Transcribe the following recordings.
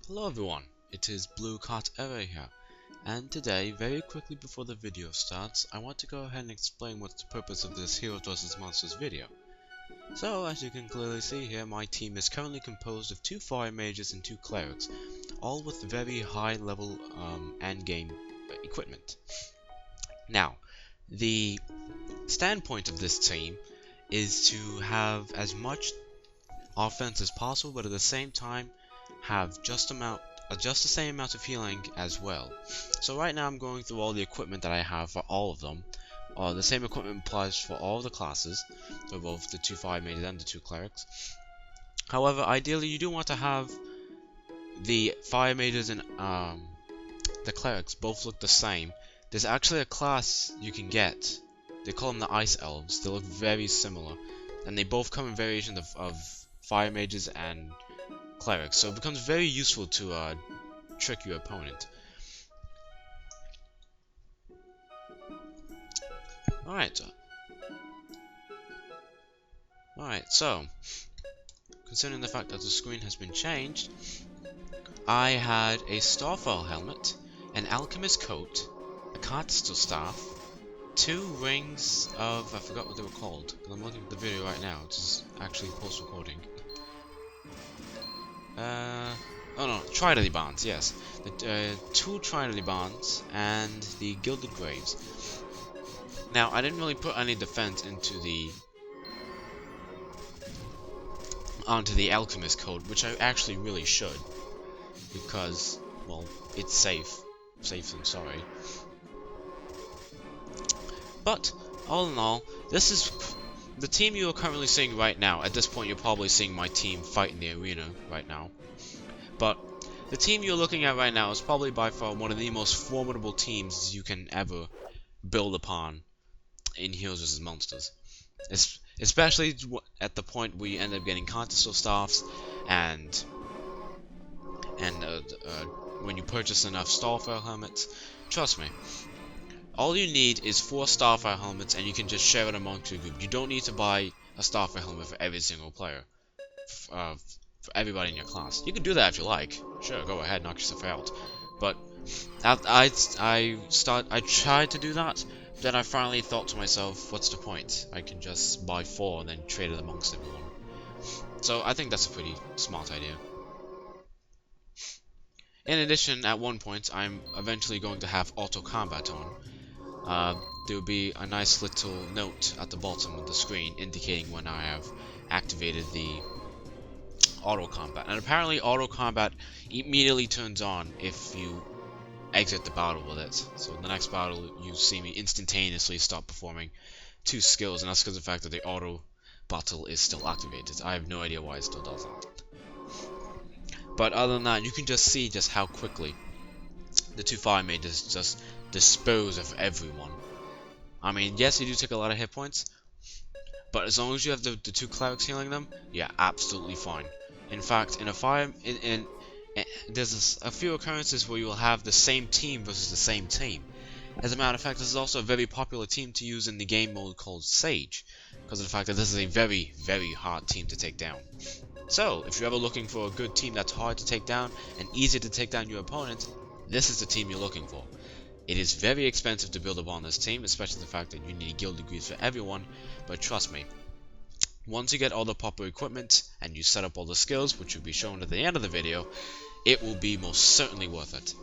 Hello everyone, it is BluecatEra here, and today, very quickly before the video starts, I want to go ahead and explain what's the purpose of this Heroes vs Monsters video. So, as you can clearly see here, my team is currently composed of 2 fire mages and 2 clerics, all with very high level endgame equipment. Now, the standpoint of this team is to have as much offense as possible, but at the same time have just the same amount of healing as well. So right now I'm going through all the equipment that I have for all of them. The same equipment applies for all the classes, so both the 2 fire mages and the 2 clerics. However, ideally you do want to have the fire mages and the clerics both look the same. There's actually a class you can get. They call them the Ice Elves. They look very similar, and they both come in variations of fire mages and clerics, so it becomes very useful to trick your opponent. Alright, so considering the fact that the screen has been changed, I had a Starfire helmet, an alchemist coat, a canticle staff, 2 rings of, I forgot what they were called, because I'm looking at the video right now, it's actually post-recording. Oh no, Trinity Bonds, yes. The 2 Trinity Bonds and the Gilded Graves. Now, I didn't really put any defense onto the Alchemist Code, which I actually really should, because, well, it's safe than sorry. But all in all, this is the team you are currently seeing right now. At this point, you're probably seeing my team fight in the arena right now. But the team you're looking at right now is probably by far one of the most formidable teams you can ever build upon in Heroes vs Monsters. Especially at the point where you end up getting canticle staffs and when you purchase enough Starfire helmets. Trust me. All you need is 4 Starfire helmets, and you can just share it amongst your group. You don't need to buy a Starfire helmet for every single player, for everybody in your class. You can do that if you like. Sure, go ahead, knock yourself out. But I tried to do that, then I finally thought to myself, what's the point? I can just buy 4 and then trade it amongst everyone. So I think that's a pretty smart idea. In addition, at one point, I'm eventually going to have auto combat on. There will be a nice little note at the bottom of the screen indicating when I have activated the auto combat. And apparently auto combat immediately turns on if you exit the battle with it. So in the next battle you see me instantaneously stop performing 2 skills, and that's because of the fact that the auto battle is still activated. I have no idea why it still does that. But other than that, you can just see just how quickly the 2 fire mages just dispose of everyone. I mean, yes, you do take a lot of hit points, but as long as you have the 2 clerics healing them, yeah, absolutely fine. In fact, in a fire, there's a few occurrences where you will have the same team versus the same team. As a matter of fact, this is also a very popular team to use in the game mode called Sage, because of the fact that this is a very, very hard team to take down. So, if you're ever looking for a good team that's hard to take down and easy to take down your opponent, this is the team you're looking for. It is very expensive to build upon this team, especially the fact that you need guild degrees for everyone, but trust me, once you get all the proper equipment and you set up all the skills, which will be shown at the end of the video, it will be most certainly worth it.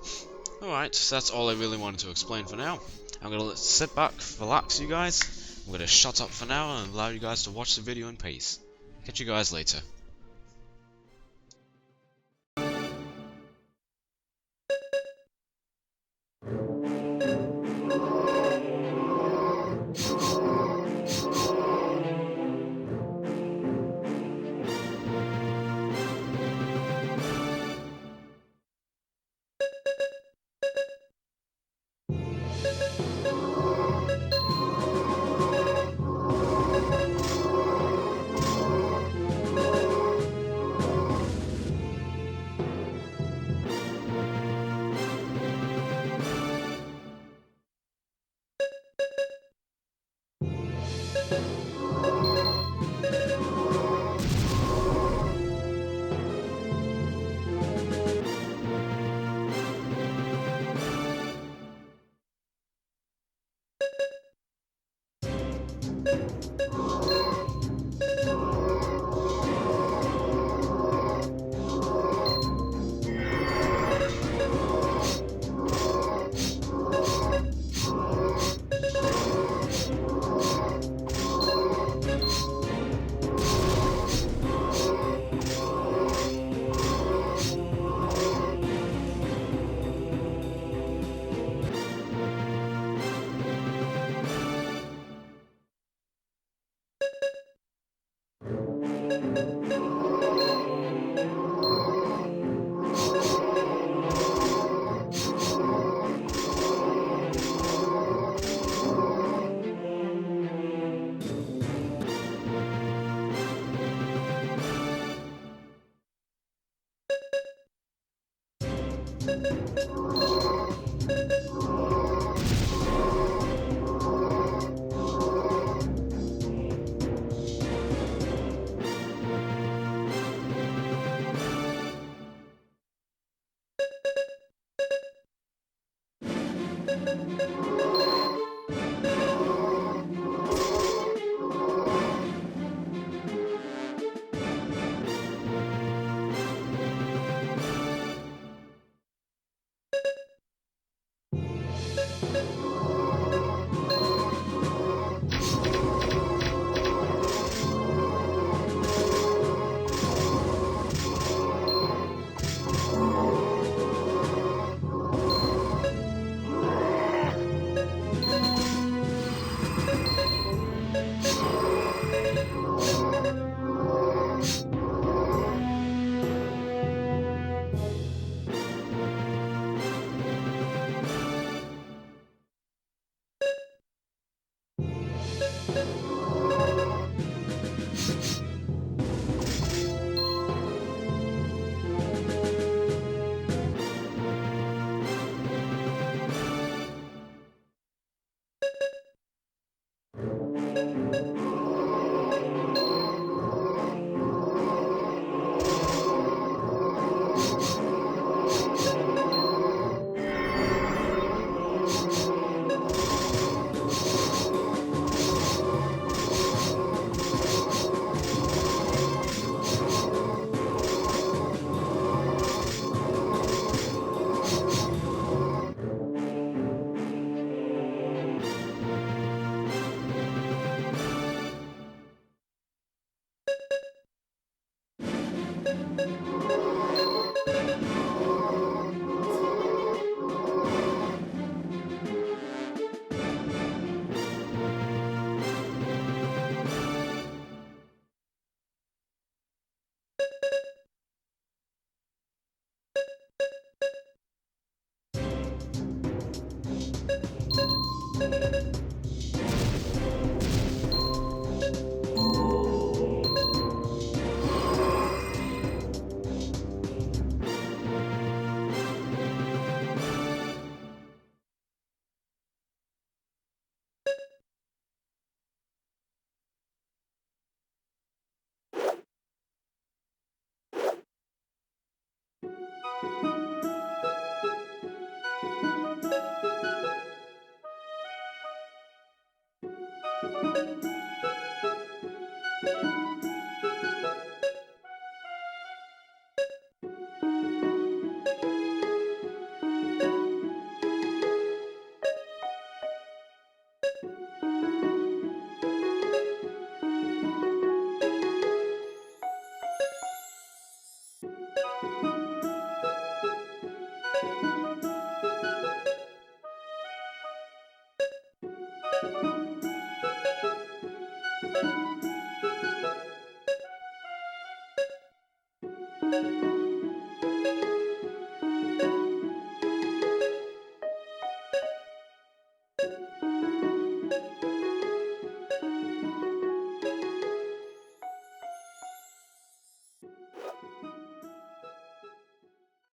Alright, so that's all I really wanted to explain for now. I'm going to sit back, relax you guys, I'm going to shut up for now and allow you guys to watch the video in peace. Catch you guys later.